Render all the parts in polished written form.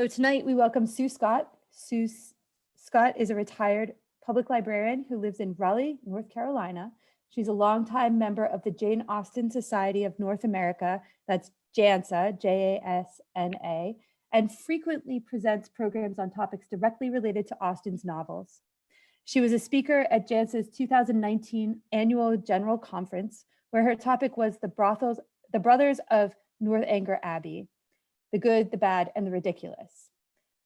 So tonight we welcome Sue Scott. Scott is a retired public librarian who lives in Raleigh, North Carolina. She's a longtime member of the Jane Austen Society of North America, that's JANSA, Jasna, and frequently presents programs on topics directly related to Austen's novels. She was a speaker at JANSA's 2019 annual general conference, where her topic was the brothers of Northanger Abbey, the good, the bad, and the ridiculous.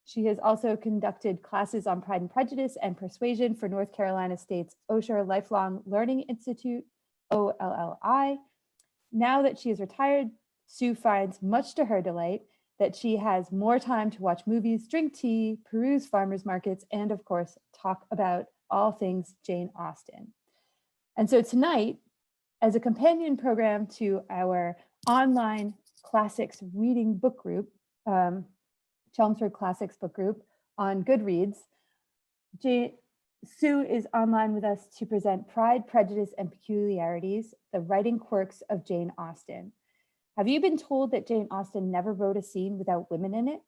She has also conducted classes on Pride and Prejudice and Persuasion for North Carolina State's Osher Lifelong Learning Institute, OLLI. Now that she is retired, Sue finds, much to her delight, that she has more time to watch movies, drink tea, peruse farmers markets, and of course, talk about all things Jane Austen. And so tonight, as a companion program to our online classics reading book group, Chelmsford Classics book group on Goodreads, Sue is online with us to present Pride, Prejudice, and Peculiarities, the writing quirks of Jane Austen. Have you been told that Jane Austen never wrote a scene without women in it?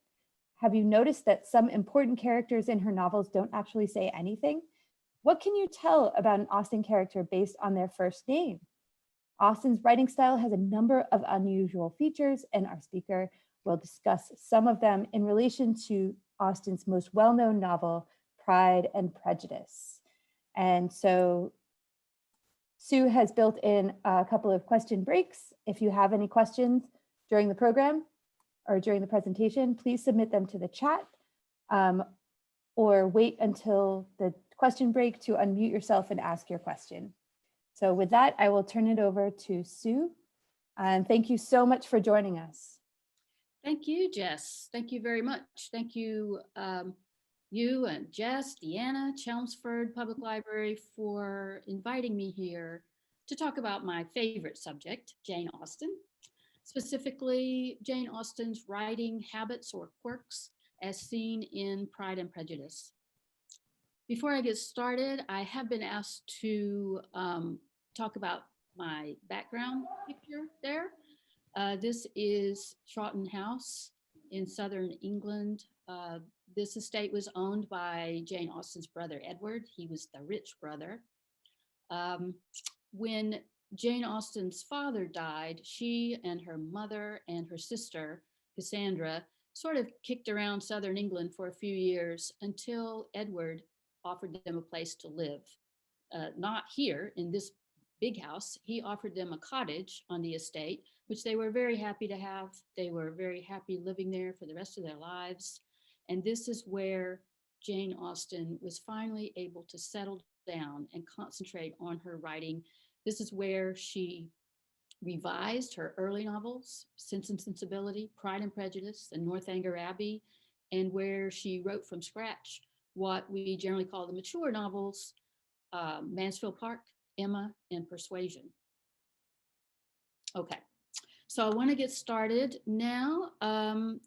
Have you noticed that some important characters in her novels don't actually say anything? What can you tell about an Austen character based on their first name? Austen's writing style has a number of unusual features, and our speaker will discuss some of them in relation to Austen's most well-known novel, Pride and Prejudice. And so Sue has built in a couple of question breaks. If you have any questions during the program or during the presentation, please submit them to the chat or wait until the question break to unmute yourself and ask your question. So with that, I will turn it over to Sue. And thank you so much for joining us. Thank you, Jess. Thank you very much. Thank you, you and Jess, Deanna, Chelmsford Public Library for inviting me here to talk about my favorite subject, Jane Austen, specifically Jane Austen's writing habits or quirks as seen in Pride and Prejudice. Before I get started, I have been asked to talk about my background picture there. This is Chawton House in southern England. This estate was owned by Jane Austen's brother, Edward. He was the rich brother. When Jane Austen's father died, she and her mother and her sister, Cassandra, sort of kicked around southern England for a few years until Edward offered them a place to live. Not here in this big house. He offered them a cottage on the estate, which they were very happy to have. They were very happy living there for the rest of their lives. And this is where Jane Austen was finally able to settle down and concentrate on her writing. This is where she revised her early novels, Sense and Sensibility, Pride and Prejudice, and Northanger Abbey, and where she wrote from scratch what we generally call the mature novels, Mansfield Park, Emma, and Persuasion. Okay, so I want to get started now.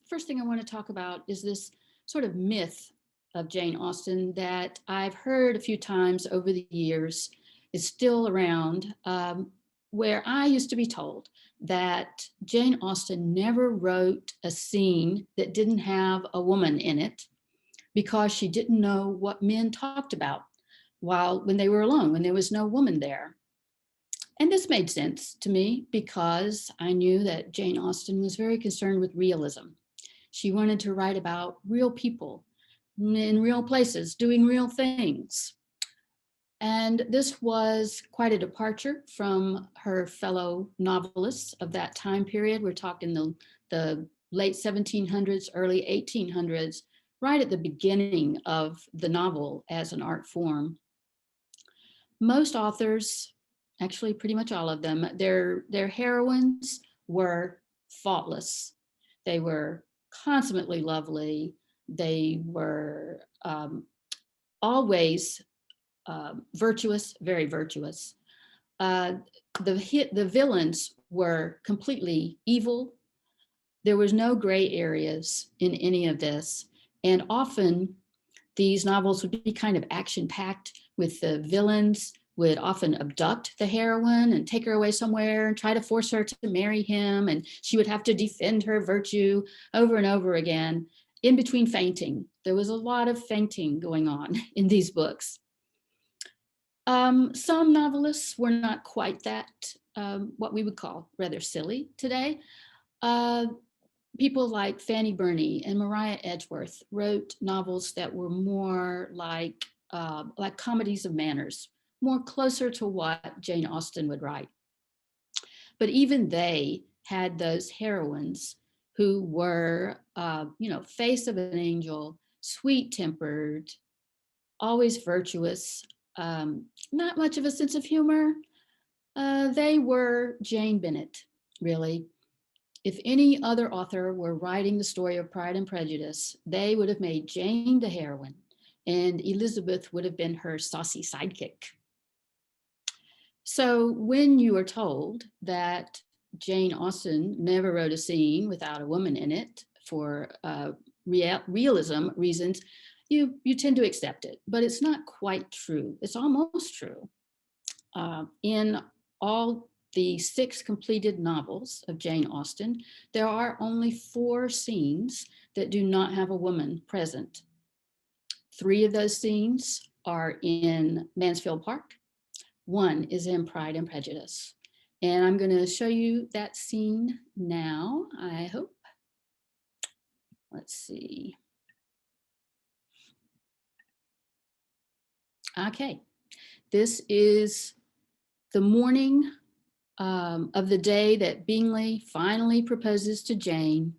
First thing I want to talk about is this sort of myth of Jane Austen that I've heard a few times over the years. Is still around, where I used to be told that Jane Austen never wrote a scene that didn't have a woman in it because she didn't know what men talked about when they were alone, when there was no woman there. And this made sense to me because I knew that Jane Austen was very concerned with realism. She wanted to write about real people in real places, doing real things. And this was quite a departure from her fellow novelists of that time period. We're talking the late 1700s, early 1800s, right at the beginning of the novel as an art form. Most authors, actually pretty much all of them, their heroines were faultless. They were consummately lovely. They were always virtuous, very virtuous. The villains were completely evil. There was no gray areas in any of this. And often these novels would be kind of action-packed, with the villains would often abduct the heroine and take her away somewhere and try to force her to marry him. And she would have to defend her virtue over and over again. in between fainting. There was a lot of fainting going on in these books. Some novelists were not quite that, what we would call rather silly today. People like Fanny Burney and Maria Edgeworth wrote novels that were more like comedies of manners, more closer to what Jane Austen would write. But even they had those heroines who were, face of an angel, sweet-tempered, always virtuous, not much of a sense of humor. They were Jane Bennet, really. If any other author were writing the story of Pride and Prejudice, they would have made Jane the heroine, and Elizabeth would have been her saucy sidekick. So when you are told that Jane Austen never wrote a scene without a woman in it for realism reasons, you tend to accept it, but it's not quite true. It's almost true. In all the 6 completed novels of Jane Austen, there are only 4 scenes that do not have a woman present. 3 of those scenes are in Mansfield Park. 1 is in Pride and Prejudice. And I'm going to show you that scene now, I hope. Let's see. Okay, this is the morning of the day that Bingley finally proposes to Jane.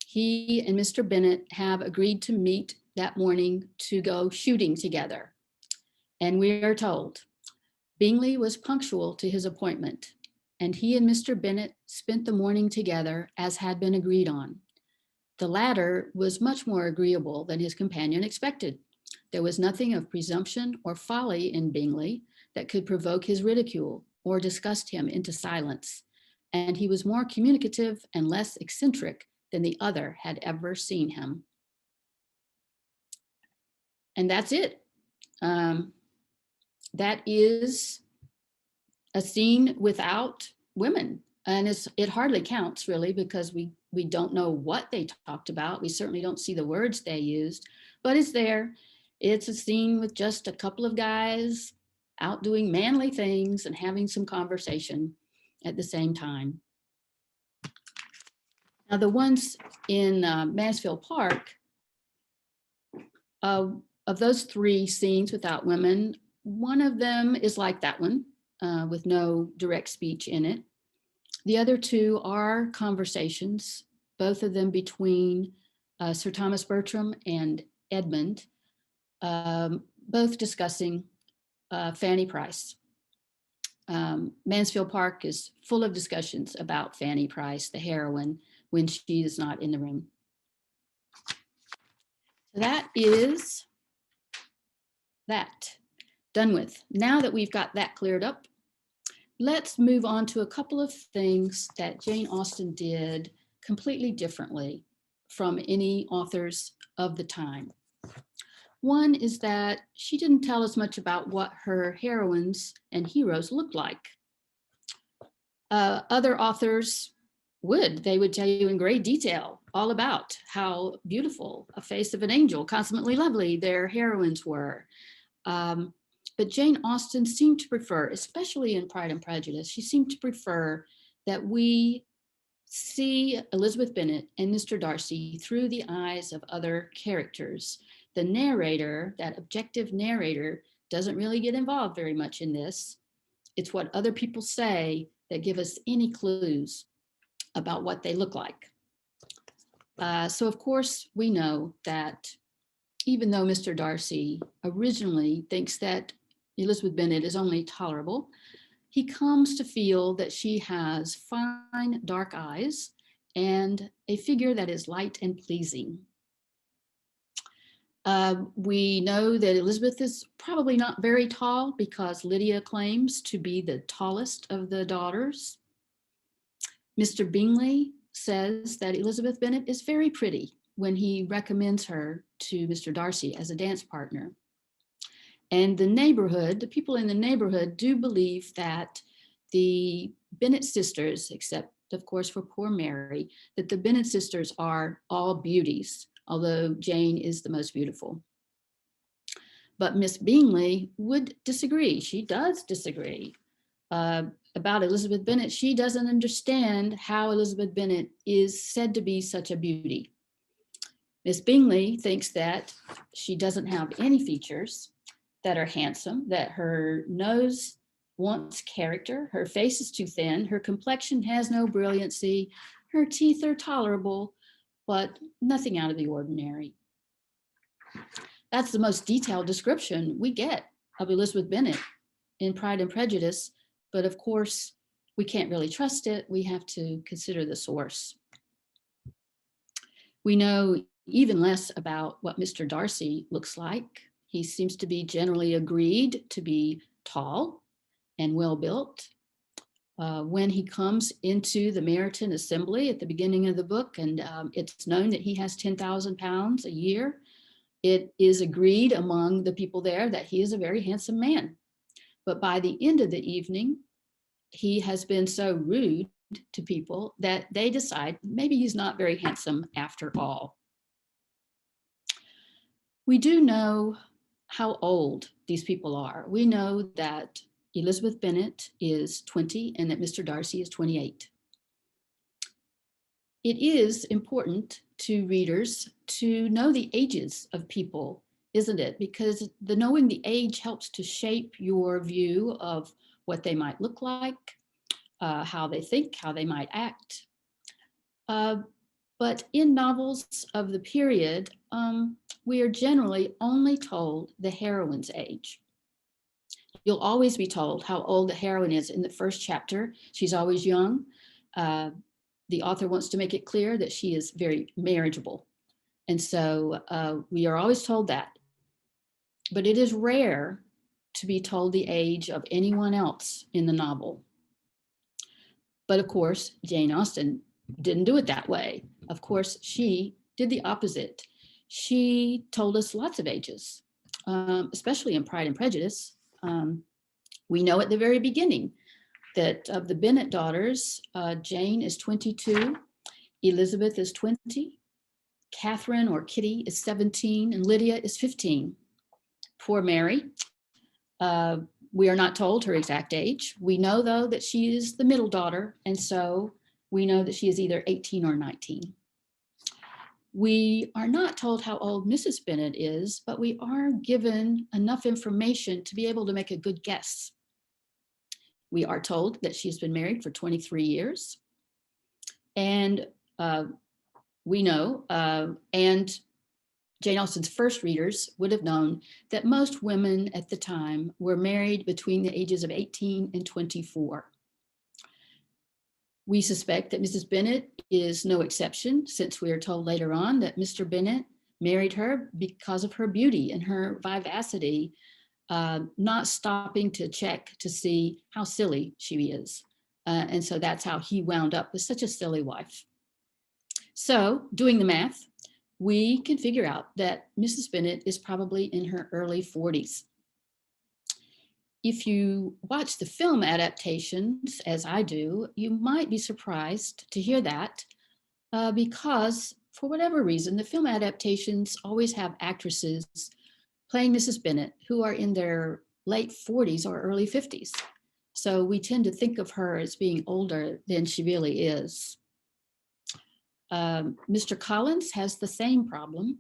He and Mr. Bennet have agreed to meet that morning to go shooting together. And we are told Bingley was punctual to his appointment, and he and Mr. Bennet spent the morning together as had been agreed on. The latter was much more agreeable than his companion expected. There was nothing of presumption or folly in Bingley that could provoke his ridicule or disgust him into silence, and he was more communicative and less eccentric than the other had ever seen him. And that's it. That is a scene without women, and it hardly counts really, because we don't know what they talked about. We certainly don't see the words they used, but it's there. It's a scene with just a couple of guys out doing manly things and having some conversation at the same time. Now, the ones in Mansfield Park, of those 3 scenes without women, one of them is like that one, with no direct speech in it. The other 2 are conversations, both of them between Sir Thomas Bertram and Edmund, both discussing Fanny Price. Mansfield Park is full of discussions about Fanny Price, the heroine, when she is not in the room. That is that. Done with. Now that we've got that cleared up, let's move on to a couple of things that Jane Austen did completely differently from any authors of the time. One is that she didn't tell us much about what her heroines and heroes looked like. Other authors would. They would tell you in great detail all about how beautiful, a face of an angel, consummately lovely their heroines were. But Jane Austen seemed to prefer, especially in Pride and Prejudice, she seemed to prefer that we see Elizabeth Bennet and Mr. Darcy through the eyes of other characters. The narrator, that objective narrator, doesn't really get involved very much in this. It's what other people say that give us any clues about what they look like. So of course, we know that even though Mr. Darcy originally thinks that Elizabeth Bennet is only tolerable, he comes to feel that she has fine dark eyes and a figure that is light and pleasing. We know that Elizabeth is probably not very tall because Lydia claims to be the tallest of the daughters. Mr. Bingley says that Elizabeth Bennet is very pretty when he recommends her to Mr. Darcy as a dance partner. And the neighborhood, the people in the neighborhood do believe that the Bennet sisters, except of course for poor Mary, that the Bennet sisters are all beauties, although Jane is the most beautiful. But Miss Bingley would disagree. She does disagree about Elizabeth Bennet. She doesn't understand how Elizabeth Bennet is said to be such a beauty. Miss Bingley thinks that she doesn't have any features that are handsome, that her nose wants character, her face is too thin, her complexion has no brilliancy, her teeth are tolerable, but nothing out of the ordinary. That's the most detailed description we get of Elizabeth Bennet in Pride and Prejudice, but of course, we can't really trust it. We have to consider the source. We know even less about what Mr. Darcy looks like. He seems to be generally agreed to be tall and well-built. When he comes into the Meryton Assembly at the beginning of the book, and it's known that he has 10,000 pounds a year, it is agreed among the people there that he is a very handsome man. But by the end of the evening, he has been so rude to people that they decide maybe he's not very handsome after all. We do know how old these people are. We know that Elizabeth Bennet is 20 and that Mr. Darcy is 28. It is important to readers to know the ages of people, isn't it? Because knowing the age helps to shape your view of what they might look like, how they think, how they might act. But in novels of the period, we are generally only told the heroine's age. You'll always be told how old the heroine is in the first chapter. She's always young. The author wants to make it clear that she is very marriageable. And so we are always told that. But it is rare to be told the age of anyone else in the novel. But of course, Jane Austen didn't do it that way. Of course, she did the opposite. She told us lots of ages, especially in Pride and Prejudice. We know at the very beginning that of the Bennet daughters, Jane is 22, Elizabeth is 20, Catherine or Kitty is 17, and Lydia is 15. Poor Mary. We are not told her exact age. We know, though, that she is the middle daughter, and so we know that she is either 18 or 19. We are not told how old Mrs. Bennet is, but we are given enough information to be able to make a good guess. We are told that she's been married for 23 years. And we know, and Jane Austen's first readers would have known that most women at the time were married between the ages of 18 and 24. We suspect that Mrs. Bennet is no exception, since we are told later on that Mr. Bennet married her because of her beauty and her vivacity, not stopping to check to see how silly she is. And so that's how he wound up with such a silly wife. So doing the math, we can figure out that Mrs. Bennet is probably in her early 40s. If you watch the film adaptations, as I do, you might be surprised to hear that because for whatever reason, the film adaptations always have actresses playing Mrs. Bennet who are in their late 40s or early 50s. So we tend to think of her as being older than she really is. Mr. Collins has the same problem.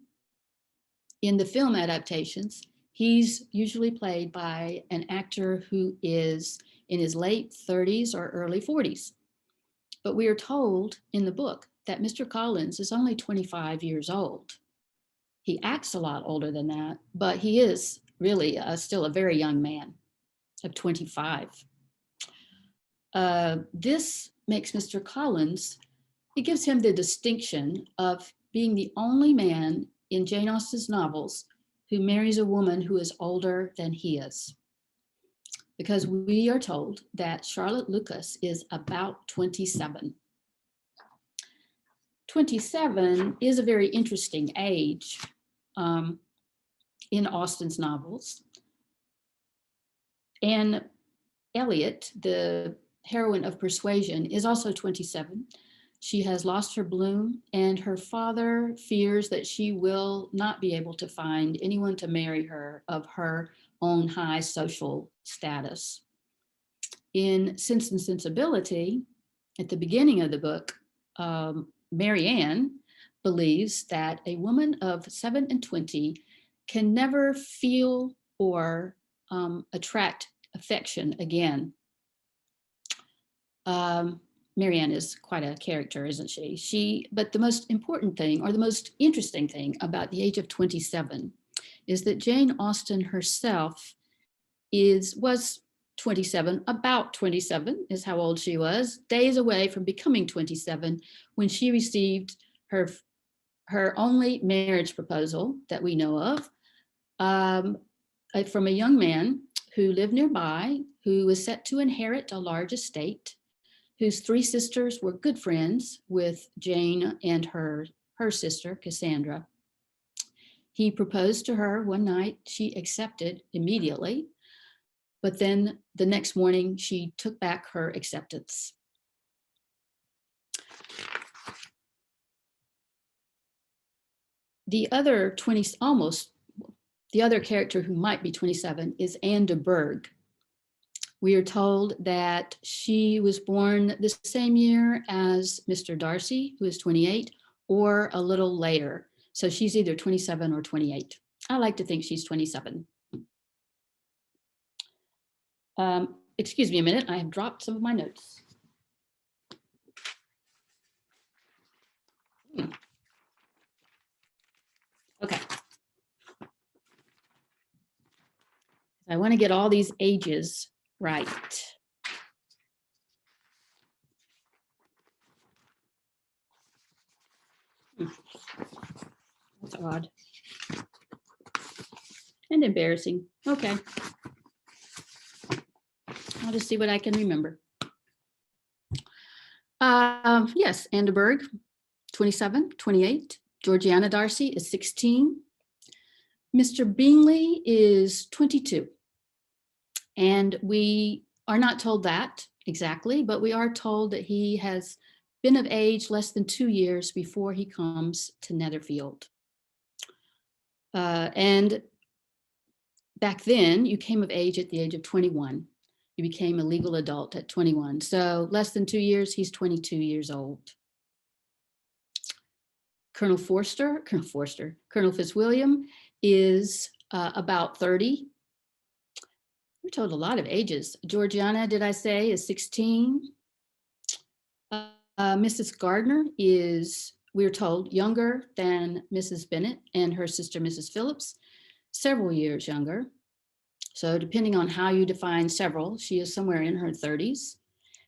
In the film adaptations, he's usually played by an actor who is in his late 30s or early 40s. But we are told in the book that Mr. Collins is only 25 years old. He acts a lot older than that, but he is really still a very young man of 25. This makes Mr. Collins, it gives him the distinction of being the only man in Jane Austen's novels who marries a woman who is older than he is. Because we are told that Charlotte Lucas is about 27. 27 is a very interesting age in Austen's novels. Anne Elliot, the heroine of Persuasion, is also 27. She has lost her bloom, and her father fears that she will not be able to find anyone to marry her of her own high social status. In Sense and Sensibility, at the beginning of the book, Mary Ann believes that a woman of 27 can never feel or attract affection again. Mary Ann is quite a character, isn't she? But the most important thing, or the most interesting thing about the age of 27 is that Jane Austen herself was 27, about 27 is how old she was, days away from becoming 27 when she received her only marriage proposal that we know of, from a young man who lived nearby, who was set to inherit a large estate, whose three sisters were good friends with Jane and her sister, Cassandra. He proposed to her one night. She accepted immediately, but then the next morning she took back her acceptance. The other character who might be 27 is Anne de Burgh. We are told that she was born the same year as Mr. Darcy, who is 28, or a little later. So she's either 27 or 28. I like to think she's 27. Excuse me a minute, I have dropped some of my notes. Okay. I want to get all these ages right. That's odd. And embarrassing. Okay. I'll just see what I can remember. Yes, Anne de Burgh, 27, 28. Georgiana Darcy is 16. Mr. Bingley is 22. And we are not told that exactly, but we are told that he has been of age less than 2 years before he comes to Netherfield. And back then, you came of age at the age of 21. You became a legal adult at 21. So less than 2 years, he's 22 years old. Colonel Fitzwilliam is about 30. We're told a lot of ages. Georgiana, did I say, is 16. Mrs. Gardner is, we're told, younger than Mrs. Bennet and her sister, Mrs. Phillips, several years younger. So depending on how you define several, she is somewhere in her 30s.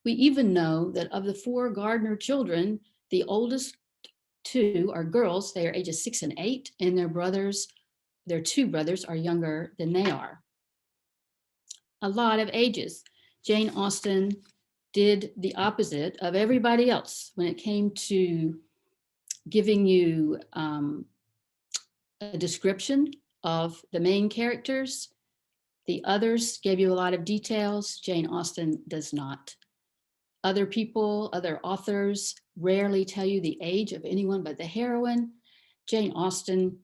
We even know that of the 4 Gardner children, the oldest 2 are girls. They are ages 6 and 8, and their 2 brothers are younger than they are. A lot of ages. Jane Austen did the opposite of everybody else when it came to giving you a description of the main characters. The others gave you a lot of details. Jane Austen does not. Other people, other authors rarely tell you the age of anyone but the heroine. Jane Austen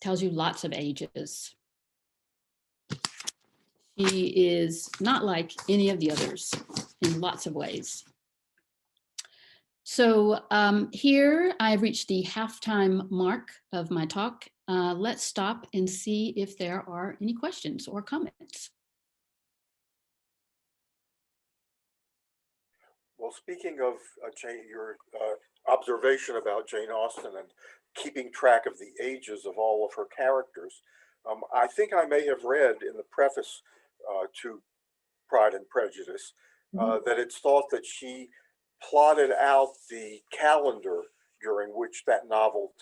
tells you lots of ages. She is not like any of the others in lots of ways. So here I've reached the halftime mark of my talk. Let's stop and see if there are any questions or comments. Well, speaking of Jane, your observation about Jane Austen and keeping track of the ages of all of her characters, I think I may have read in the preface to Pride and Prejudice that it's thought that she plotted out the calendar during which that novel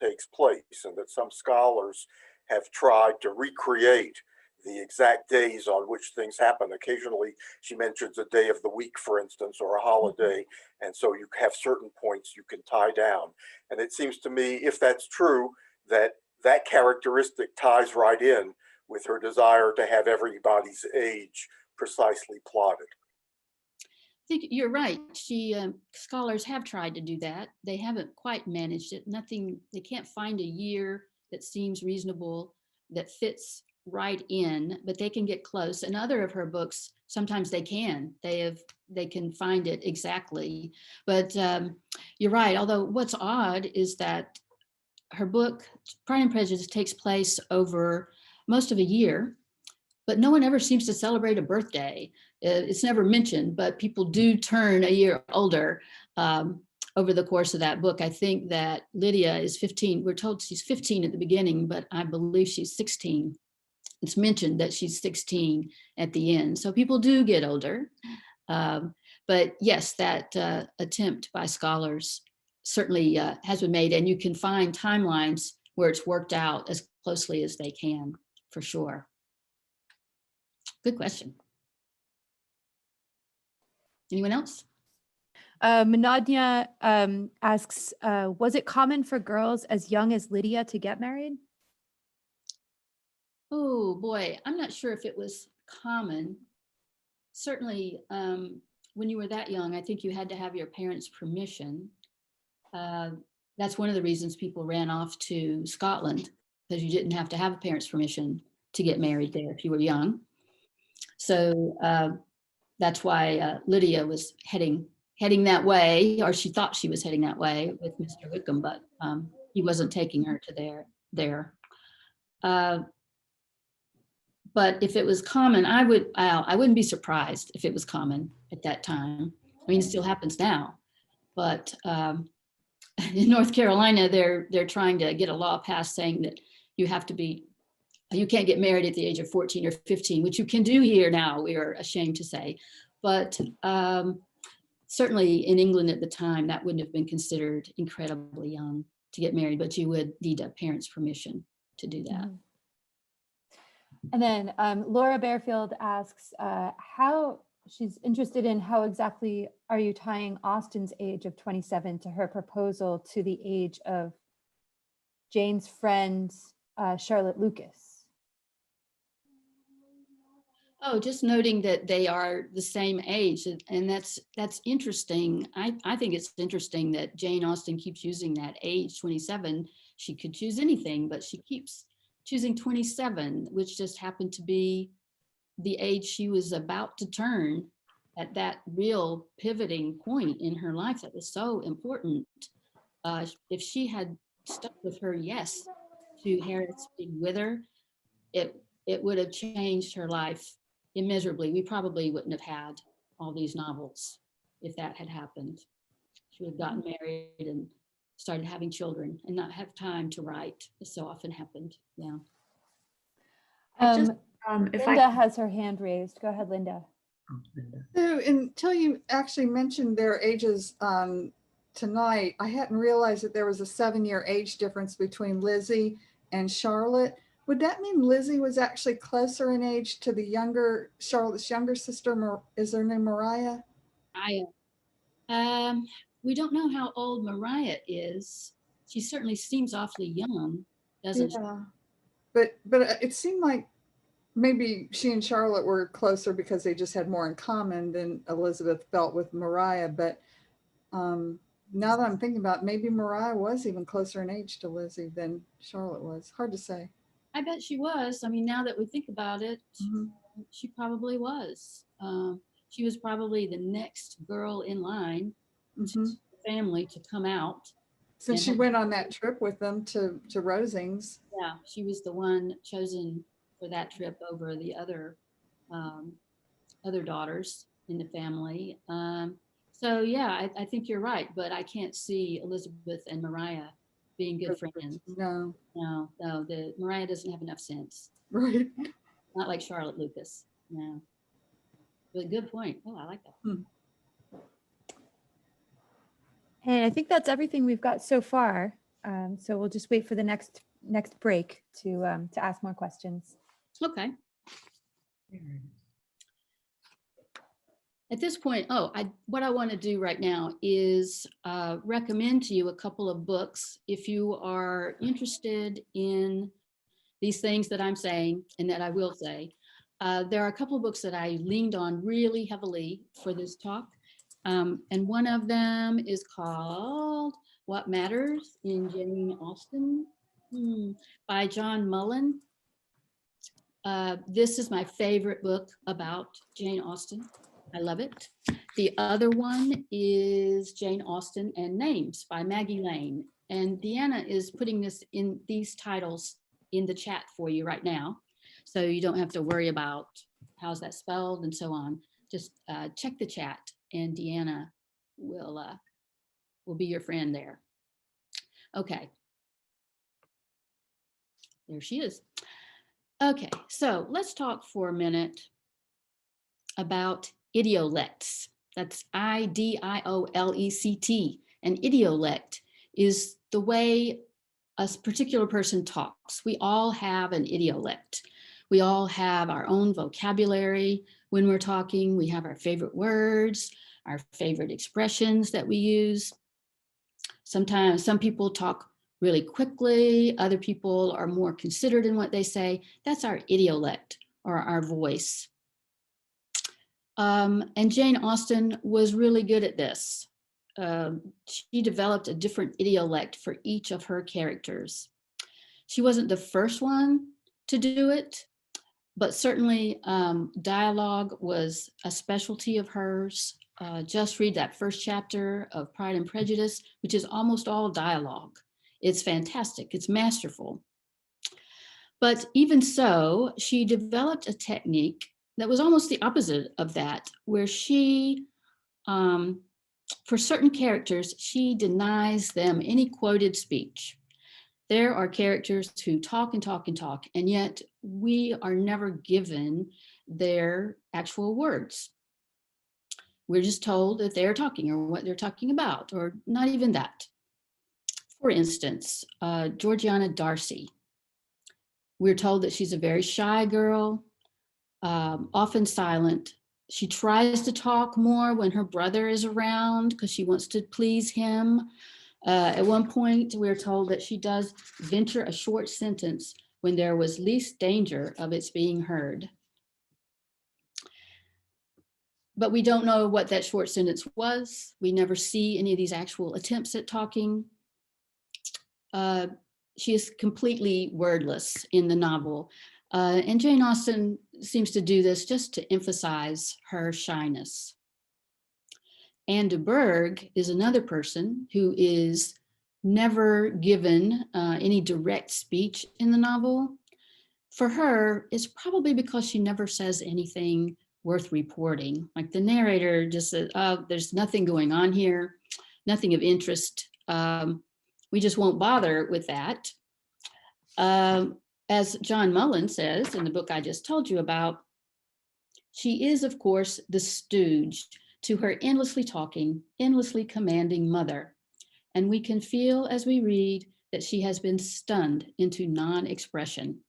takes place, and that some scholars have tried to recreate the exact days on which things happen. Occasionally, she mentions a day of the week, for instance, or a holiday, and so you have certain points you can tie down. And it seems to me, if that's true, that that characteristic ties right in with her desire to have everybody's age precisely plotted. think you're right. Scholars have tried to do that. They haven't quite managed it. They can't find a year that seems reasonable, that fits right in, but they can get close. And other of her books, sometimes they can. They can find it exactly. But you're right. Although what's odd is that her book, Pride and Prejudice, takes place over most of a year, but no one ever seems to celebrate a birthday. It's never mentioned, but people do turn a year older over the course of that book. I think that Lydia is 15. We're told she's 15 at the beginning, but I believe she's 16. It's mentioned that she's 16 at the end. So people do get older. But yes, that attempt by scholars certainly has been made, and you can find timelines where it's worked out as closely as they can, for sure. Good question. Anyone else? Manadnya asks, was it common for girls as young as Lydia to get married? Oh boy, I'm not sure if it was common. Certainly, when you were that young, I think you had to have your parents' permission. That's one of the reasons people ran off to Scotland, because you didn't have to have a parent's permission to get married there if you were young. So that's why Lydia was heading that way, or she thought she was heading that way with Mr. Wickham, but he wasn't taking her to there. But if it was common, I wouldn't be surprised if it was common at that time. I mean, it still happens now, but in North Carolina, they're trying to get a law passed saying that you can't get married at the age of 14 or 15, which you can do here now, we are ashamed to say. But certainly in England at the time, that wouldn't have been considered incredibly young to get married, but you would need a parent's permission to do that. Mm-hmm. And then Laura Bearfield asks how she's interested in how exactly are you tying Austen's age of 27 to her proposal to the age of Jane's friend, Charlotte Lucas? Oh, just noting that they are the same age, and that's interesting. I think it's interesting that Jane Austen keeps using that age, 27. She could choose anything, but she keeps choosing 27, which just happened to be the age she was about to turn at that real pivoting point in her life that was so important. If she had stuck with her yes to Harriet's being with her, it would have changed her life immeasurably. We probably wouldn't have had all these novels if that had happened. She would have gotten married and started having children and not have time to write, as so often happened. Yeah. Linda has her hand raised. Go ahead, Linda. So until you actually mentioned their ages tonight, I hadn't realized that there was a 7-year age difference between Lizzie and Charlotte. Would that mean Lizzie was actually closer in age to the Charlotte's younger sister? Is her name Mariah? We don't know how old Mariah is. She certainly seems awfully young, doesn't she? But it seemed like maybe she and Charlotte were closer because they just had more in common than Elizabeth felt with Mariah. But now that I'm thinking about it, maybe Mariah was even closer in age to Lizzie than Charlotte was. Hard to say. I bet she was. I mean, now that we think about it, she probably was. She was probably the next girl in line to the family to come out. Since she went on that trip with them to Rosings. Yeah, she was the one chosen for that trip over the other daughters in the family. So yeah, I think you're right, but I can't see Elizabeth and Mariah being good friends. No. Mariah doesn't have enough sense. Right. Not like Charlotte Lucas. No. But good point. Oh, I like that. And I think that's everything we've got so far. So we'll just wait for the next break to ask more questions. Okay. At this point, what I want to do right now is recommend to you a couple of books if you are interested in these things that I'm saying and that I will say. There are a couple of books that I leaned on really heavily for this talk, And one of them is called What Matters in Jane Austen by John Mullen. This is my favorite book about Jane Austen. I love it. The other one is Jane Austen and Names by Maggie Lane. And Deanna is putting these titles in the chat for you right now. So you don't have to worry about how's that spelled and so on. Just check the chat and Deanna will be your friend there. Okay. There she is. Okay, so let's talk for a minute about idiolects. That's IDIOLECT. An idiolect is the way a particular person talks. We all have an idiolect. We all have our own vocabulary when we're talking. We have our favorite words, our favorite expressions that we use. Sometimes some people talk really quickly. Other people are more considered in what they say. That's our idiolect or our voice. And Jane Austen was really good at this. She developed a different idiolect for each of her characters. She wasn't the first one to do it, but certainly dialogue was a specialty of hers. Just read that first chapter of Pride and Prejudice, which is almost all dialogue. It's fantastic, it's masterful. But even so, she developed a technique that was almost the opposite of that, where she, for certain characters, she denies them any quoted speech. There are characters who talk and talk and talk, and yet we are never given their actual words. We're just told that they're talking or what they're talking about, or not even that. For instance, Georgiana Darcy. We're told that she's a very shy girl, often silent. She tries to talk more when her brother is around because she wants to please him. At one point, we're told that she does venture a short sentence when there was least danger of its being heard. But we don't know what that short sentence was. We never see any of these actual attempts at talking. She is completely wordless in the novel. And Jane Austen seems to do this just to emphasize her shyness. Anne de Bourgh is another person who is never given any direct speech in the novel. For her, it's probably because she never says anything worth reporting. Like the narrator just says, oh, there's nothing going on here, nothing of interest. We just won't bother with that. As John Mullen says in the book I just told you about, she is, of course, the stooge to her endlessly talking, endlessly commanding mother. And we can feel as we read that she has been stunned into non-expression.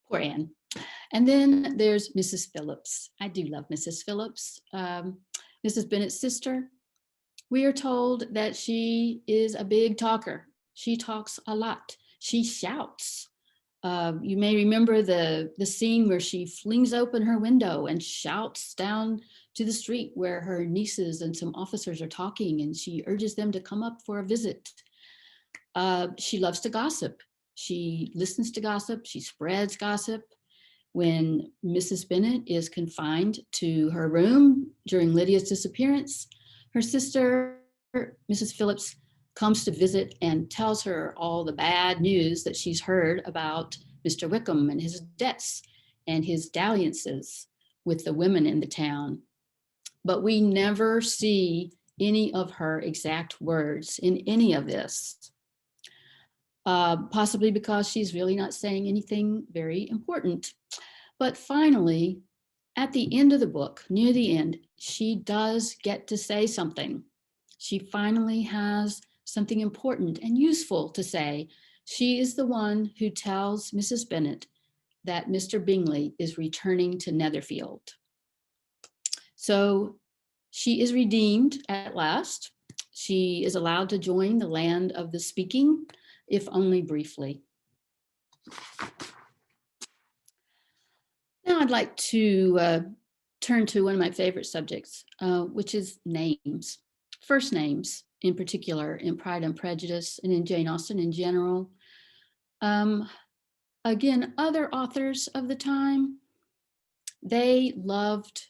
Poor Anne. And then there's Mrs. Phillips. I do love Mrs. Phillips, Mrs. Bennet's sister. We are told that she is a big talker. She talks a lot. She shouts. You may remember the scene where she flings open her window and shouts down to the street where her nieces and some officers are talking, and she urges them to come up for a visit. She loves to gossip. She listens to gossip. She spreads gossip. When Mrs. Bennet is confined to her room during Lydia's disappearance, her sister, Mrs. Phillips, comes to visit and tells her all the bad news that she's heard about Mr. Wickham and his debts and his dalliances with the women in the town. But we never see any of her exact words in any of this, possibly because she's really not saying anything very important. But finally, at the end of the book, near the end, she does get to say something. She finally has something important and useful to say. She is the one who tells Mrs. Bennet that Mr. Bingley is returning to Netherfield. So she is redeemed at last. She is allowed to join the land of the speaking, if only briefly. Now I'd like to turn to one of my favorite subjects, which is names, first names in particular, in Pride and Prejudice and in Jane Austen in general. Again, other authors of the time, they loved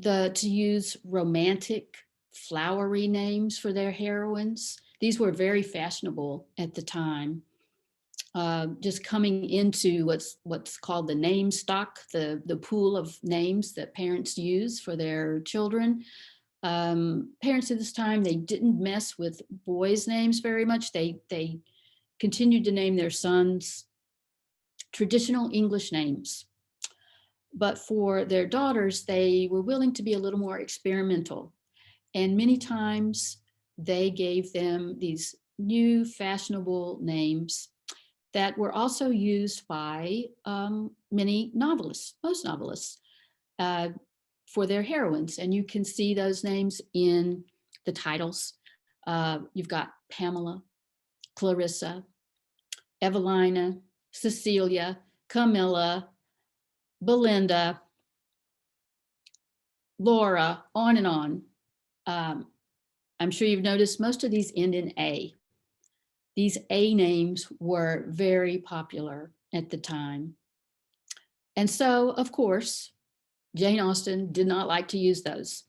to use romantic, flowery names for their heroines. These were very fashionable at the time. Just coming into what's called the name stock, the pool of names that parents use for their children. Parents at this time, they didn't mess with boys' names very much. They continued to name their sons traditional English names. But for their daughters, they were willing to be a little more experimental. And many times they gave them these new fashionable names that were also used by many novelists, most novelists, for their heroines. And you can see those names in the titles. You've got Pamela, Clarissa, Evelina, Cecilia, Camilla, Belinda, Laura, on and on. I'm sure you've noticed most of these end in A. These A names were very popular at the time. And so, of course, Jane Austen did not like to use those.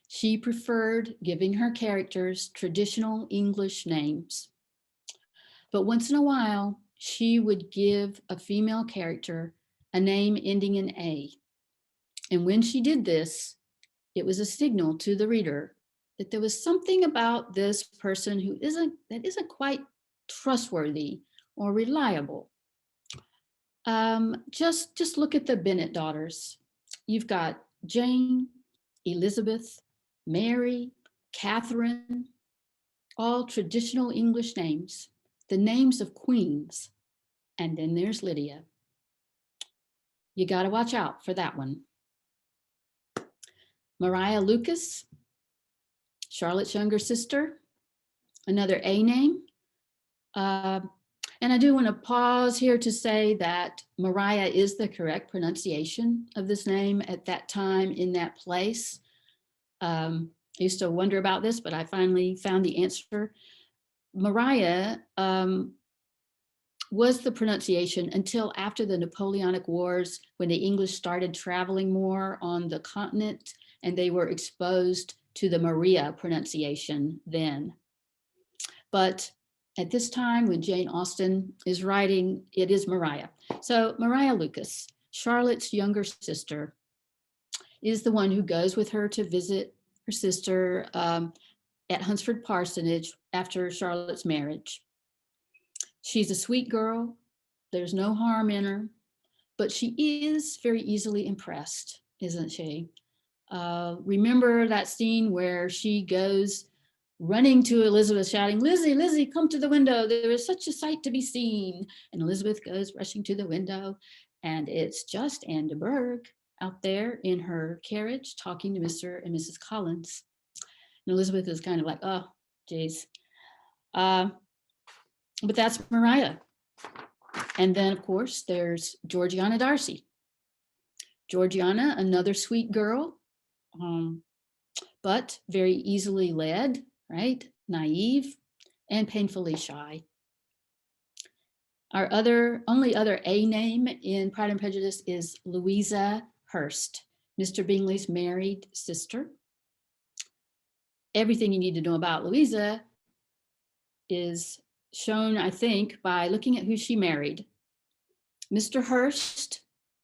She preferred giving her characters traditional English names. But once in a while, she would give a female character a name ending in A. And when she did this, it was a signal to the reader that there was something about this person that isn't quite trustworthy or reliable. Just look at the Bennet daughters. You've got Jane, Elizabeth, Mary, Catherine, all traditional English names, the names of queens. And then there's Lydia. You got to watch out for that one. Maria Lucas, Charlotte's younger sister, another A name. And I do want to pause here to say that Maria is the correct pronunciation of this name at that time in that place. I used to wonder about this, but I finally found the answer. Maria was the pronunciation until after the Napoleonic Wars, when the English started traveling more on the continent and they were exposed to the Maria pronunciation then. But at this time, when Jane Austen is writing, it is Maria. So Maria Lucas, Charlotte's younger sister, is the one who goes with her to visit her sister at Hunsford Parsonage after Charlotte's marriage. She's a sweet girl. There's no harm in her, but she is very easily impressed, isn't she? Remember that scene where she goes running to Elizabeth shouting, "Lizzie, Lizzie, come to the window. There is such a sight to be seen." And Elizabeth goes rushing to the window, and it's just Anne de Bourgh out there in her carriage talking to Mr. and Mrs. Collins. And Elizabeth is kind of like, oh, geez. But that's Maria. And then, of course, there's Georgiana Darcy. Georgiana, another sweet girl, but very easily led, right? Naive and painfully shy. Our only other A name in Pride and Prejudice is Louisa Hurst, Mr. Bingley's married sister. Everything you need to know about Louisa is shown, I think, by looking at who she married. Mr. Hurst,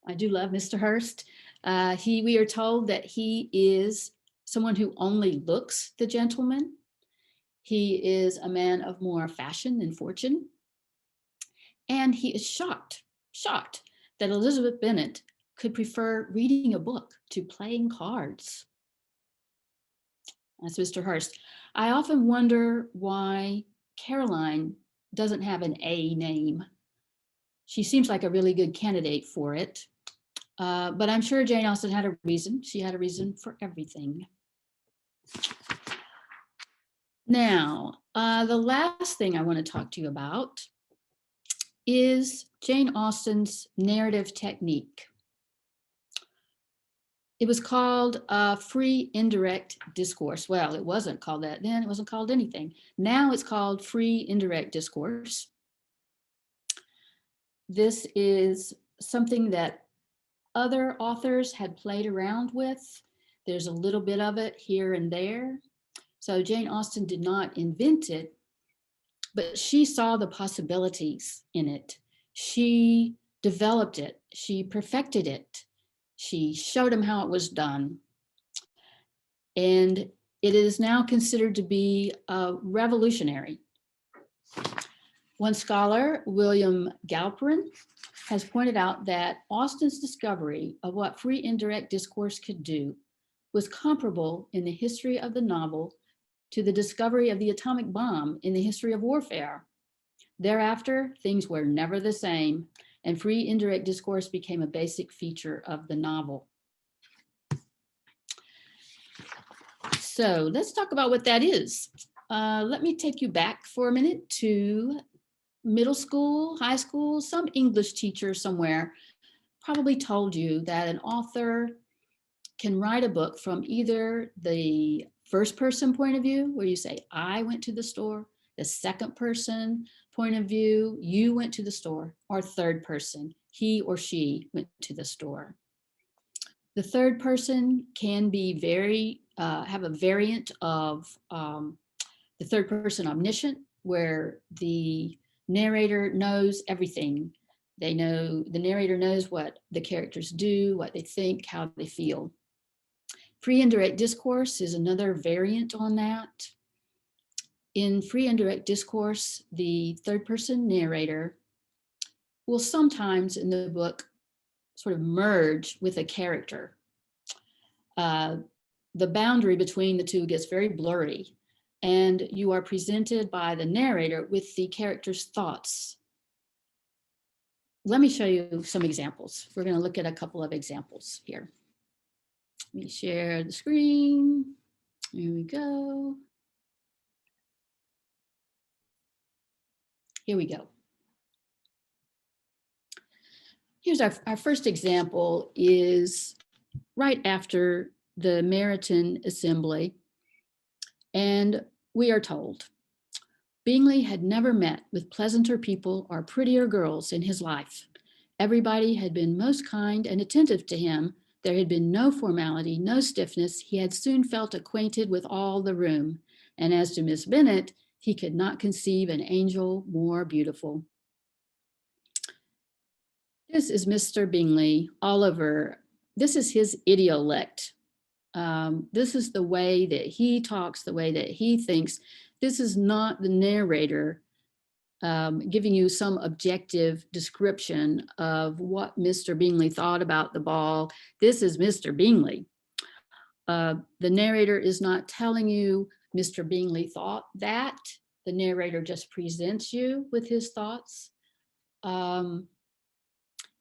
I do love Mr. Hurst. We are told that he is someone who only looks the gentleman. He is a man of more fashion than fortune. And he is shocked that Elizabeth Bennet could prefer reading a book to playing cards. That's Mr. Hurst. I often wonder why Caroline doesn't have an A name. She seems like a really good candidate for it. But I'm sure Jane Austen had a reason. She had a reason for everything. Now, the last thing I want to talk to you about is Jane Austen's narrative technique. It was called free indirect discourse. Well, it wasn't called that then. It wasn't called anything. Now it's called free indirect discourse. This is something that other authors had played around with. There's a little bit of it here and there. So Jane Austen did not invent it, but she saw the possibilities in it. She developed it. She perfected it. She showed them how it was done. And it is now considered to be revolutionary. One scholar, William Galperin, has pointed out that Austen's discovery of what free indirect discourse could do was comparable in the history of the novel to the discovery of the atomic bomb in the history of warfare. Thereafter, things were never the same, and free indirect discourse became a basic feature of the novel. So let's talk about what that is. Let me take you back for a minute to middle school, high school. Some English teacher somewhere probably told you that an author can write a book from either the first person point of view, where you say, I went to the store, the second person point of view, you went to the store, or third person, he or she went to the store. The third person can be have a variant of the third person omniscient, where the narrator knows everything. The narrator knows what the characters do, what they think, how they feel. Free indirect discourse is another variant on that. In free indirect discourse, the third person narrator will sometimes in the book sort of merge with a character. The boundary between the two gets very blurry, and you are presented by the narrator with the character's thoughts. Let me show you some examples. We're going to look at a couple of examples here. Let me share the screen. Here we go. Here we go. Here's our first example is right after the Meryton Assembly. And we are told, Bingley had never met with pleasanter people or prettier girls in his life. Everybody had been most kind and attentive to him. There had been no formality, no stiffness. He had soon felt acquainted with all the room. And as to Miss Bennet, he could not conceive an angel more beautiful. This is Mr. Bingley all over. This is his idiolect. This is the way that he talks, the way that he thinks. This is not the narrator giving you some objective description of what Mr. Bingley thought about the ball. This is Mr. Bingley. The narrator is not telling you Mr. Bingley thought that. The narrator just presents you with his thoughts.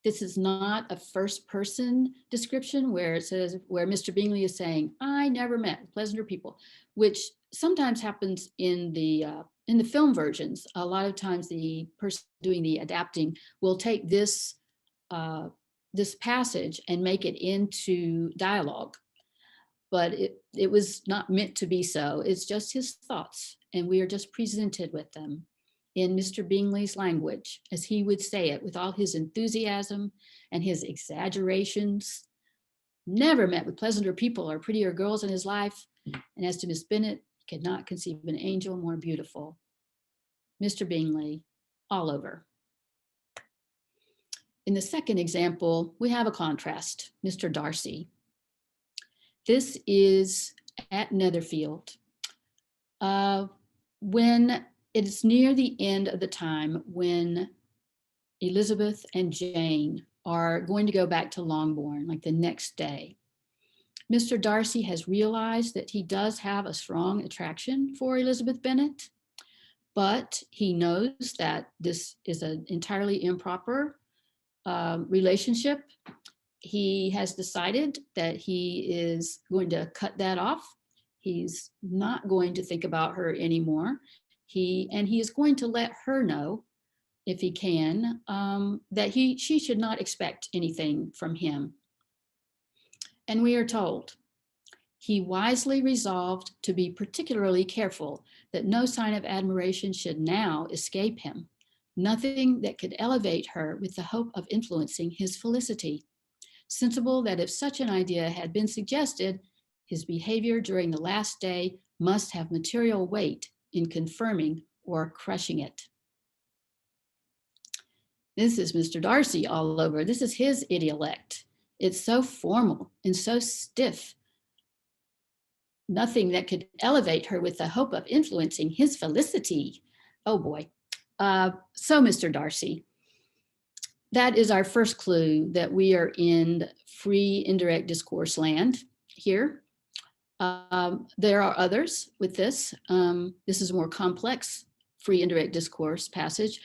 This is not a first person description where it says, where Mr. Bingley is saying, I never met pleasanter people, which sometimes happens in the film versions. A lot of times the person doing the adapting will take this, this passage and make it into dialogue. But it was not meant to be so. It's just his thoughts, and we are just presented with them in Mr. Bingley's language, as he would say it, with all his enthusiasm and his exaggerations. Never met with pleasanter people or prettier girls in his life. And as to Miss Bennet, he could not conceive an angel more beautiful. Mr. Bingley, all over. In the second example, we have a contrast, Mr. Darcy. This is at Netherfield. When it's near the end of the time when Elizabeth and Jane are going to go back to Longbourn, like the next day. Mr. Darcy has realized that he does have a strong attraction for Elizabeth Bennet, but he knows that this is an entirely improper relationship. He has decided that he is going to cut that off. He's not going to think about her anymore. He is going to let her know, if he can, that she should not expect anything from him. And we are told, he wisely resolved to be particularly careful that no sign of admiration should now escape him, nothing that could elevate her with the hope of influencing his felicity. Sensible that if such an idea had been suggested, his behavior during the last day must have material weight in confirming or crushing it. This is Mr. Darcy all over. This is his idiolect. It's so formal and so stiff. Nothing that could elevate her with the hope of influencing his felicity. Oh boy. So Mr. Darcy, that is our first clue that we are in free indirect discourse land here. There are others with this. This is a more complex free indirect discourse passage.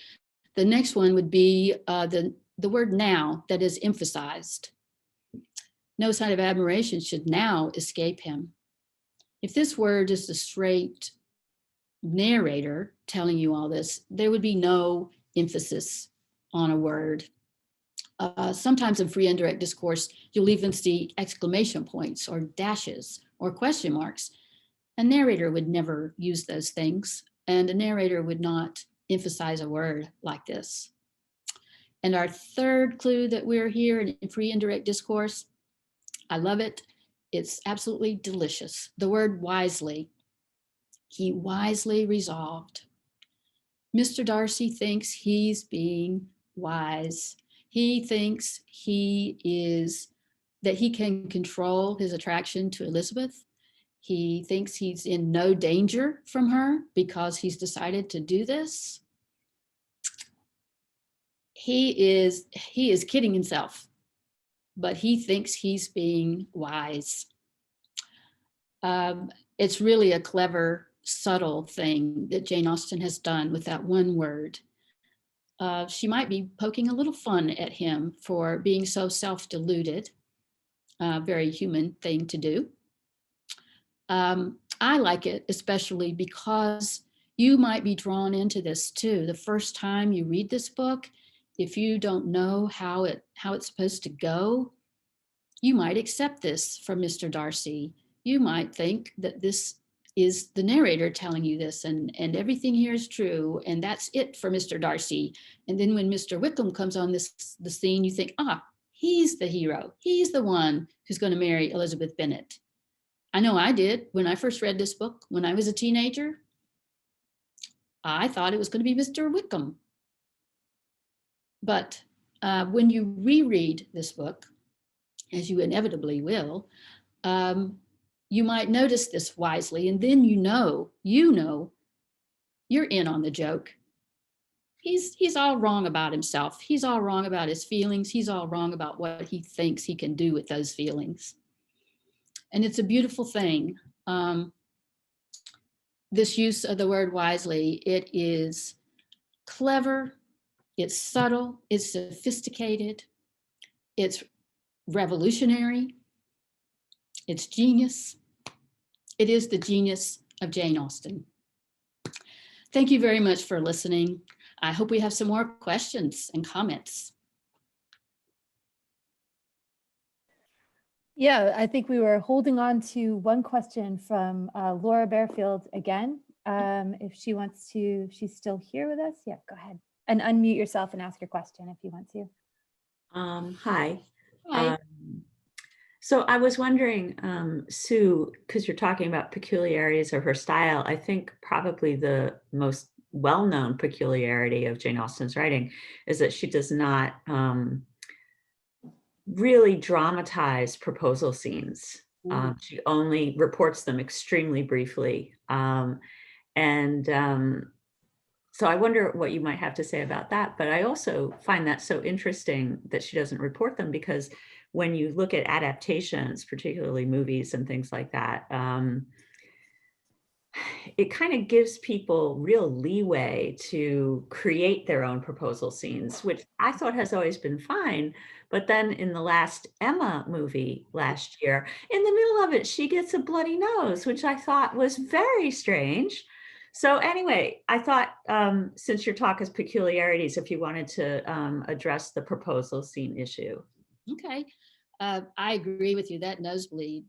The next one would be the word now that is emphasized. No sign of admiration should now escape him. If this word is the straight narrator telling you all this, there would be no emphasis on a word. Sometimes in free indirect discourse, you'll even see exclamation points or dashes or question marks. A narrator would never use those things, and a narrator would not emphasize a word like this. And our third clue that we're here in free indirect discourse, I love it. It's absolutely delicious. The word wisely. He wisely resolved. Mr. Darcy thinks he's being wise. He thinks that he can control his attraction to Elizabeth. He thinks he's in no danger from her because he's decided to do this. He is kidding himself, but he thinks he's being wise. It's really a clever, subtle thing that Jane Austen has done with that one word. She might be poking a little fun at him for being so self-deluded, very human thing to do. I like it, especially because you might be drawn into this too. The first time you read this book, if you don't know how it's supposed to go, you might accept this from Mr. Darcy. You might think that this is the narrator telling you this and everything here is true and that's it for Mr. Darcy. And then when Mr. Wickham comes on the scene, you think, he's the hero. He's the one who's going to marry Elizabeth Bennet. I know I did when I first read this book when I was a teenager. I thought it was going to be Mr. Wickham. But when you reread this book, as you inevitably will, you might notice this wisely, and then you know you're in on the joke. He's all wrong about himself. He's all wrong about his feelings. He's all wrong about what he thinks he can do with those feelings. And it's a beautiful thing. This use of the word wisely, it is clever, it's subtle, it's sophisticated, it's revolutionary, it's genius. It is the genius of Jane Austen. Thank you very much for listening. I hope we have some more questions and comments. Yeah, I think we were holding on to one question from Laura Bearfield again. If she wants to, if she's still here with us. Yeah, go ahead and unmute yourself and ask your question if you want to. Hi. Hi. So I was wondering, Sue, because you're talking about peculiarities of her style, I think probably the most well-known peculiarity of Jane Austen's writing is that she does not really dramatize proposal scenes. She only reports them extremely briefly. So I wonder what you might have to say about that. But I also find that so interesting that she doesn't report them, because when you look at adaptations, particularly movies and things like that, it kind of gives people real leeway to create their own proposal scenes, which I thought has always been fine. But then in the last Emma movie last year, in the middle of it, she gets a bloody nose, which I thought was very strange. So anyway, I thought since your talk is peculiarities, if you wanted to address the proposal scene issue. Okay. I agree with you. That nosebleed,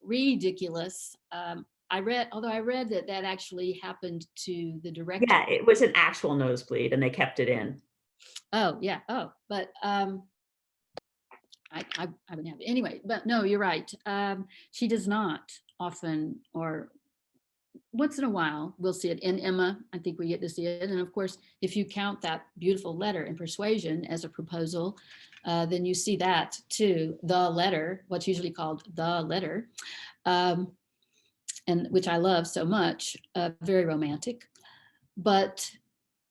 ridiculous. Although I read that that actually happened to the director. Yeah, it was an actual nosebleed and they kept it in. Oh, yeah. Oh, but I wouldn't have it anyway. But no, you're right. She does not often, or once in a while, we'll see it in Emma. I think we get to see it. And of course, if you count that beautiful letter in Persuasion as a proposal, then you see that too. The letter, what's usually called the letter, and which I love so much, very romantic. But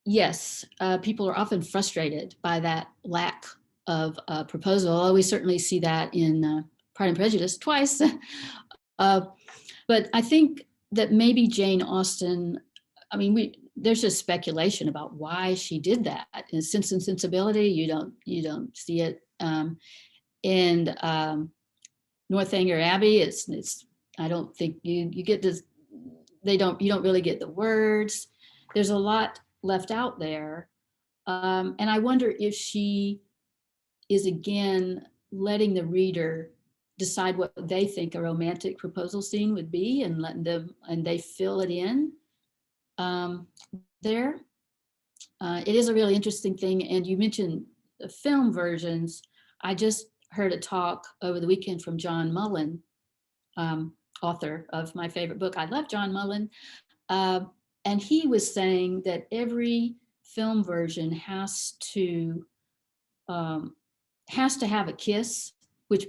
yes, people are often frustrated by that lack of proposal. We certainly see that in Pride and Prejudice twice. But I think that maybe Jane Austen, I mean, there's just speculation about why she did that. In Sense and Sensibility, you don't see it. In Northanger Abbey, it's I don't think you get this. You don't really get the words. There's a lot left out there, and I wonder if she is again letting the reader decide what they think a romantic proposal scene would be, and letting them, and they fill it in there. It is a really interesting thing. And you mentioned the film versions. I just heard a talk over the weekend from John Mullen, author of my favorite book. I love John Mullen. And he was saying that every film version has to have a kiss, which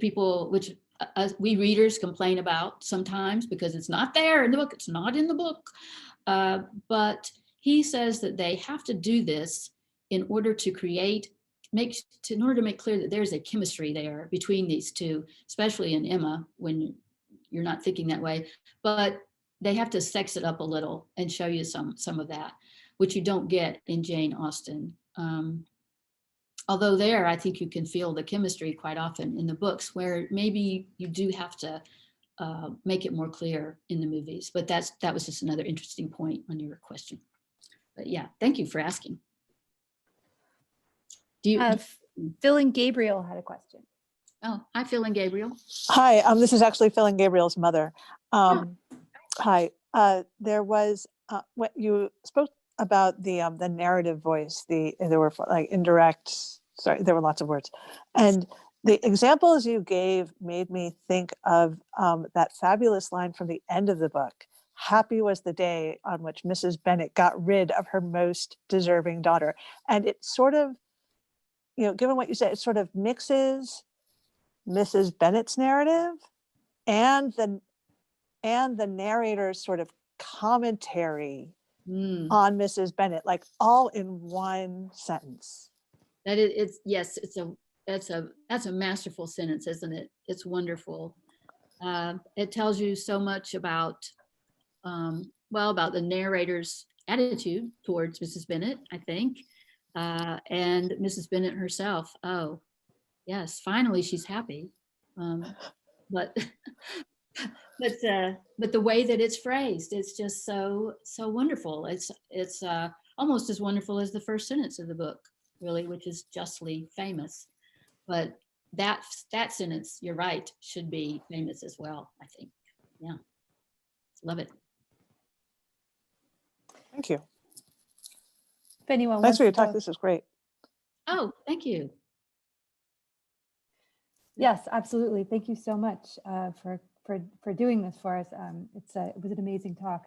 we readers complain about sometimes because it's not there in the book. It's not in the book. But he says that they have to do this in order to in order to make clear that there's a chemistry there between these two, especially in Emma when you're not thinking that way. But they have to sex it up a little and show you some of that, which you don't get in Jane Austen. Although there, I think you can feel the chemistry quite often in the books, where maybe you do have to make it more clear in the movies. But that was just another interesting point on your question. But yeah, thank you for asking. Phil and Gabriel had a question. Oh, hi, Phil and Gabriel. Hi, this is actually Phil and Gabriel's mother. Hi, there was what you spoke about the narrative voice. There were like indirect. Sorry, there were lots of words, and the examples you gave made me think of that fabulous line from the end of the book. Happy was the day on which Mrs. Bennet got rid of her most deserving daughter, and it sort of, given what you said, it sort of mixes Mrs. Bennet's narrative and the narrator's sort of commentary on Mrs. Bennet, like all in one sentence. That's a masterful sentence, isn't it? It's wonderful. It tells you so much about the narrator's attitude towards Mrs. Bennet, I think, and Mrs. Bennet herself. Oh, yes, finally she's happy. But the way that it's phrased, it's just so wonderful. It's almost as wonderful as the first sentence of the book, really, which is justly famous. But that sentence, you're right, should be famous as well, I think. Yeah, love it. Thank you. If anyone Thanks wants for your to talk. go- This is great. Oh, thank you. Yes, absolutely. Thank you so much for doing this for us. It was an amazing talk.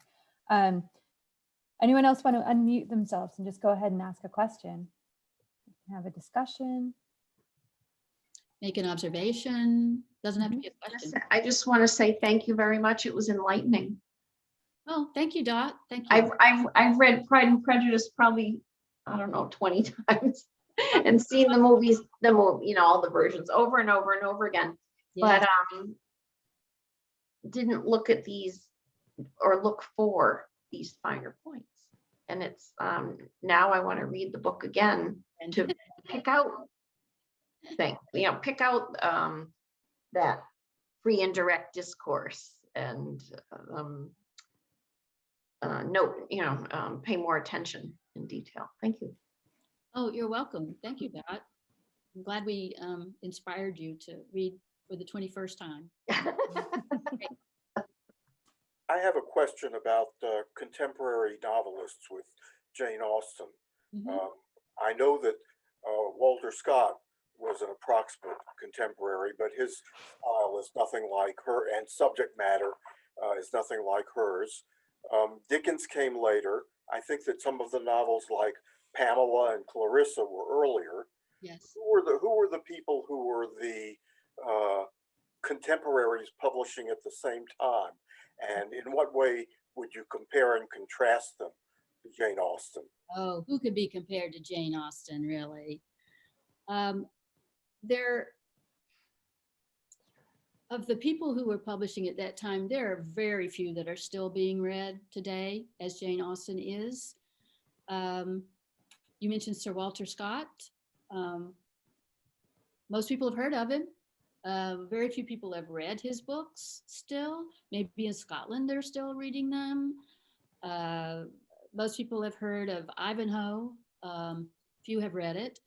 Anyone else want to unmute themselves and just go ahead and ask a question? Have a discussion. Make an observation. Doesn't have to be a question. I just want to say thank you very much. It was enlightening. Oh, thank you, Dot. Thank you. I've read Pride and Prejudice probably, I don't know, 20 times and seen the movies, all the versions over and over and over again. Yeah. But didn't look at these or look for these finer points. And it's now I want to read the book again to pick out that free and direct discourse and pay more attention in detail. Thank you. Oh, you're welcome. Thank you, Dot. I'm glad we inspired you to read for the 21st time. I have a question about contemporary novelists with Jane Austen. Mhm. I know that Walter Scott was an approximate contemporary, but his style is nothing like her, and subject matter is nothing like hers. Dickens came later. I think that some of the novels like Pamela and Clarissa were earlier. Yes. Who were the people who were the contemporaries publishing at the same time? And in what way would you compare and contrast them to Jane Austen? Oh, who could be compared to Jane Austen, really? There, of the people who were publishing at that time, there are very few that are still being read today, as Jane Austen is. You mentioned Sir Walter Scott. Most people have heard of him. Very few people have read his books still. Maybe in Scotland they're still reading them. Most people have heard of Ivanhoe. Few have read it.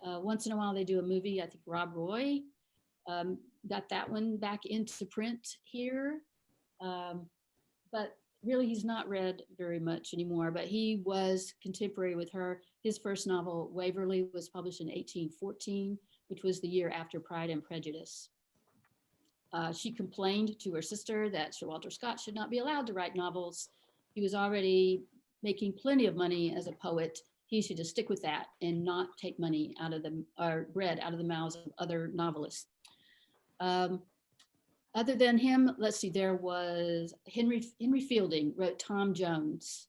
Once in a while they do a movie. I think Rob Roy got that one back into print here. But really he's not read very much anymore, but he was contemporary with her. His first novel, Waverley, was published in 1814, which was the year after Pride and Prejudice. She complained to her sister that Sir Walter Scott should not be allowed to write novels. He was already making plenty of money as a poet. He should just stick with that and not take money out of the, or bread out of the mouths of other novelists. Other than him, let's see, there was Henry Fielding wrote Tom Jones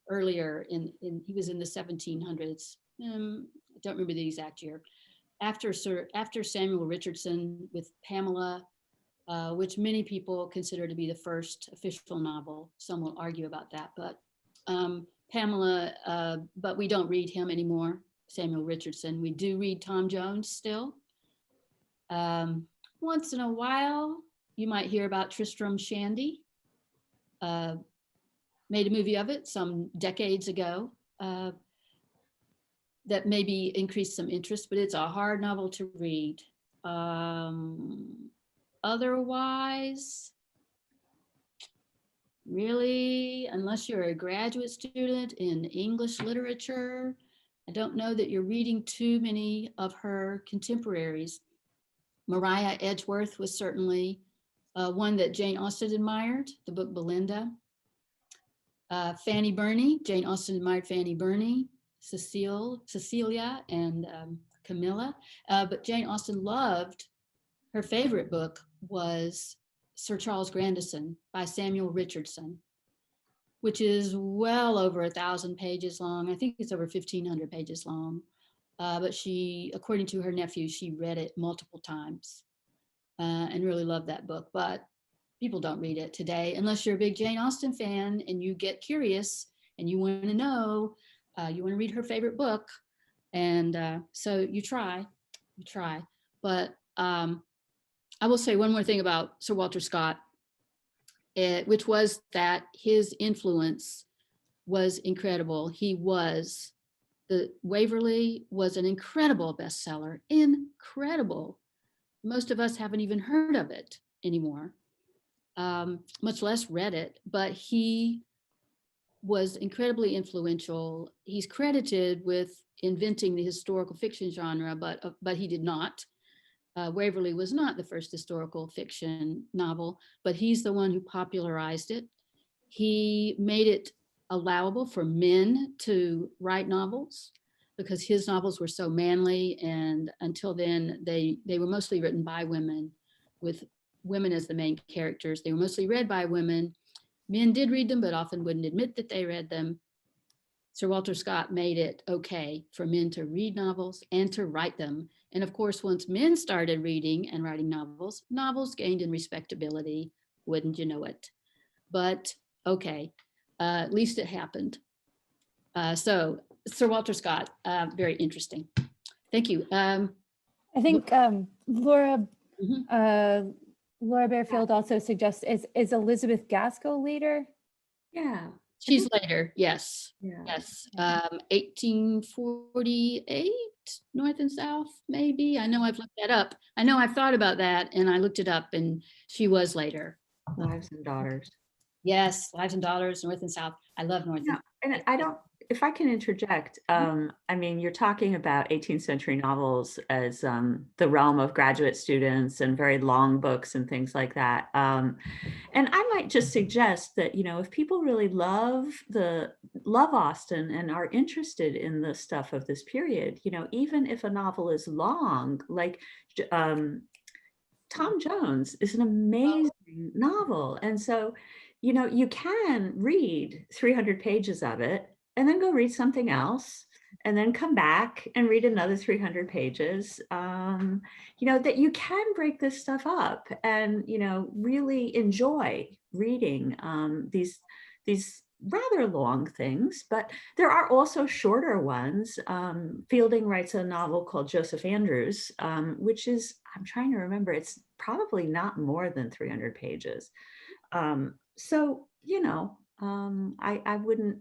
earlier he was in the 1700s. I don't remember the exact year. After Samuel Richardson with Pamela, which many people consider to be the first official novel. Some will argue about that, but Pamela, but we don't read him anymore, Samuel Richardson. We do read Tom Jones still. Once in a while, you might hear about Tristram Shandy. Made a movie of it some decades ago that maybe increased some interest, but it's a hard novel to read. Otherwise, really, unless you're a graduate student in English literature, I don't know that you're reading too many of her contemporaries. Maria Edgeworth was certainly one that Jane Austen admired, the book Belinda. Fanny Burney, Jane Austen admired Fanny Burney, Cecilia, and Camilla. But Jane Austen loved, her favorite book was Sir Charles Grandison by Samuel Richardson, which is well over 1,000 pages long. I think it's over 1,500 pages long. But she, according to her nephew, she read it multiple times and really loved that book. But people don't read it today unless you're a big Jane Austen fan and you get curious and you want to know, you want to read her favorite book. And so you try. But I will say one more thing about Sir Walter Scott, which was that his influence was incredible. The Waverley was an incredible bestseller, incredible. Most of us haven't even heard of it anymore, much less read it, but he was incredibly influential. He's credited with inventing the historical fiction genre, but he did not. Waverley was not the first historical fiction novel, but he's the one who popularized it. He made it allowable for men to write novels because his novels were so manly, and until then they were mostly written by women with women as the main characters. They were mostly read by women. Men did read them, but often wouldn't admit that they read them. Sir Walter Scott made it okay for men to read novels and to write them. And of course, once men started reading and writing novels, novels gained in respectability, wouldn't you know it? But okay, at least it happened. So Sir Walter Scott, very interesting. Thank you. I think Laura Mhm. Laura Bearfield also suggests, is Elizabeth Gaskell later? Yeah. She's later, yes. Yeah. Yes, 1848, North and South, maybe. I know I've looked that up. I know I've thought about that and I looked it up and she was later. Wives and Daughters. Yes, Lives and Daughters, North and South. I love North Yeah, and and I don't, if I can interject, I mean, you're talking about 18th century novels as the realm of graduate students and very long books and things like that. And I might just suggest that, you know, if people really love Austen and are interested in the stuff of this period, you know, even if a novel is long, like Tom Jones is an amazing novel. And so, you know, you can read 300 pages of it and then go read something else and then come back and read another 300 pages. You know, that you can break this stuff up and, you know, really enjoy reading these rather long things, but there are also shorter ones. Fielding writes a novel called Joseph Andrews, which is, I'm trying to remember, it's probably not more than 300 pages. So, you know, I wouldn't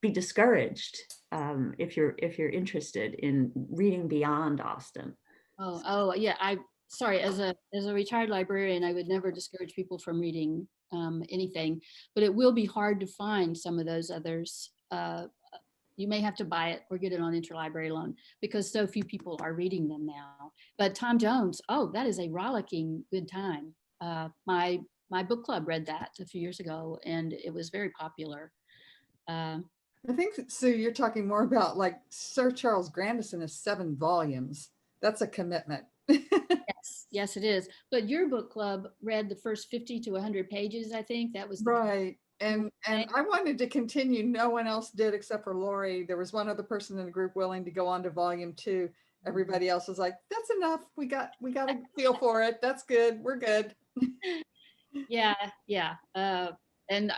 be discouraged if you're interested in reading beyond Austen. Oh, yeah. Sorry, as a retired librarian, I would never discourage people from reading anything, but it will be hard to find some of those others. You may have to buy it or get it on interlibrary loan because so few people are reading them now. But Tom Jones, oh, that is a rollicking good time. My book club read that a few years ago, and it was very popular. I think, Sue, you're talking more about like Sir Charles Grandison is 7 volumes. That's a commitment. Yes, it is. But your book club read the first 50 to 100 pages, I think. That was the Right. And I wanted to continue. No one else did except for Lori. There was one other person in the group willing to go on to volume 2. Everybody else was like, that's enough. We got a feel for it. That's good. We're good. Yeah. And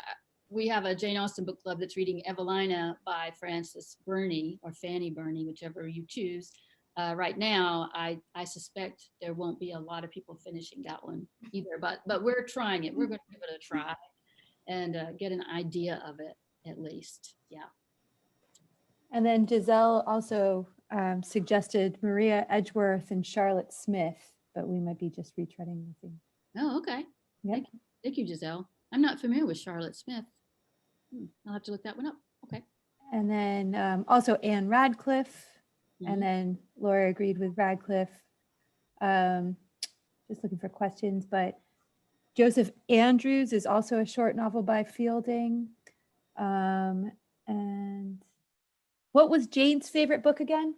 we have a Jane Austen book club that's reading Evelina by Frances Burney or Fanny Burney, whichever you choose. Right now, I suspect there won't be a lot of people finishing that one either, but we're trying it. We're going to give it a try and get an idea of it at least. Yeah. And then Giselle also suggested Maria Edgeworth and Charlotte Smith, but we might be just retreading the theme. Oh, okay. Yep. Thank you, Giselle. I'm not familiar with Charlotte Smith. I'll have to look that one up. Okay. And then also Anne Radcliffe. Mhm. And then Laura agreed with Radcliffe. Just looking for questions, but Joseph Andrews is also a short novel by Fielding. And what was Jane's favorite book again?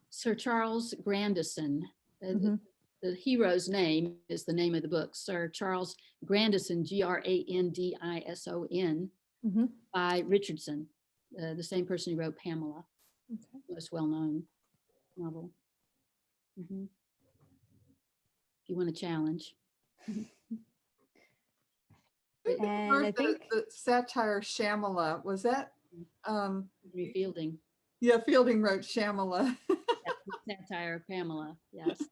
Sir Charles Grandison. Mhm. The hero's name is the name of the book. Sir Charles Grandison, Grandison, Mhm. by Richardson, the same person who wrote Pamela, Okay. most well-known novel. If you want a challenge. And I think the satire Shamala, was that? Fielding. Yeah, Fielding wrote Shamala. Satire Pamela, yes.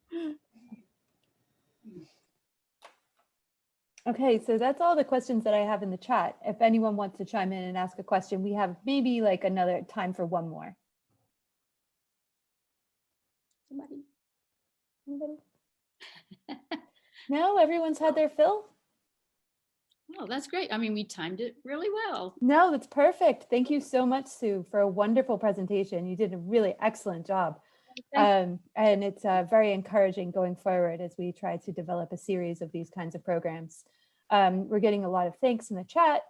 okay, so that's all the questions that I have in the chat. If anyone wants to chime in and ask a question, we have maybe like another time for one more. Somebody? Anybody? No, everyone's had their fill? Oh, that's great. I mean, we timed it really well. No, that's perfect. Thank you so much, Sue, for a wonderful presentation. You did a really excellent job. And it's very encouraging going forward as we try to develop a series of these kinds of programs. We're getting a lot of thanks in the chat.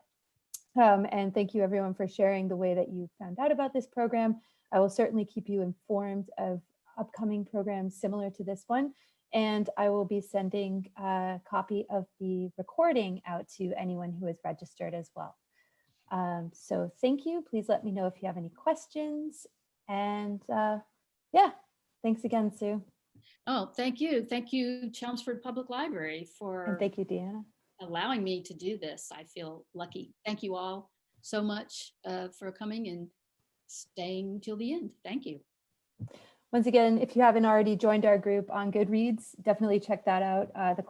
And thank you everyone for sharing the way that you found out about this program. I will certainly keep you informed of upcoming programs similar to this one. And I will be sending a copy of the recording out to anyone who is registered as well. So thank you. Please let me know if you have any questions. And yeah, thanks again, Sue. Oh, thank you. Thank you, Chelmsford Public Library, And for thank you, Deanna. allowing me to do this. I feel lucky. Thank you all so much for coming and staying till the end. Thank you. Once again, if you haven't already joined our group on Goodreads, definitely check that out. The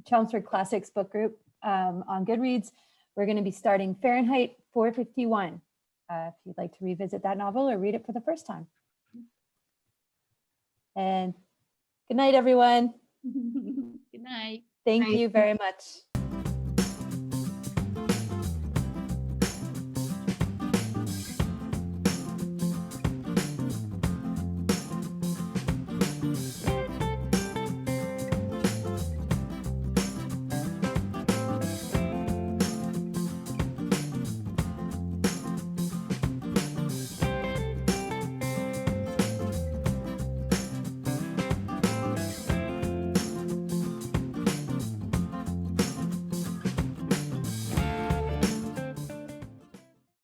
Chelmsford Classics book group on Goodreads. We're going to be starting Fahrenheit 451. If you'd like to revisit that novel or read it for the first time. And good night, everyone. Good night. Thank Night. you very much.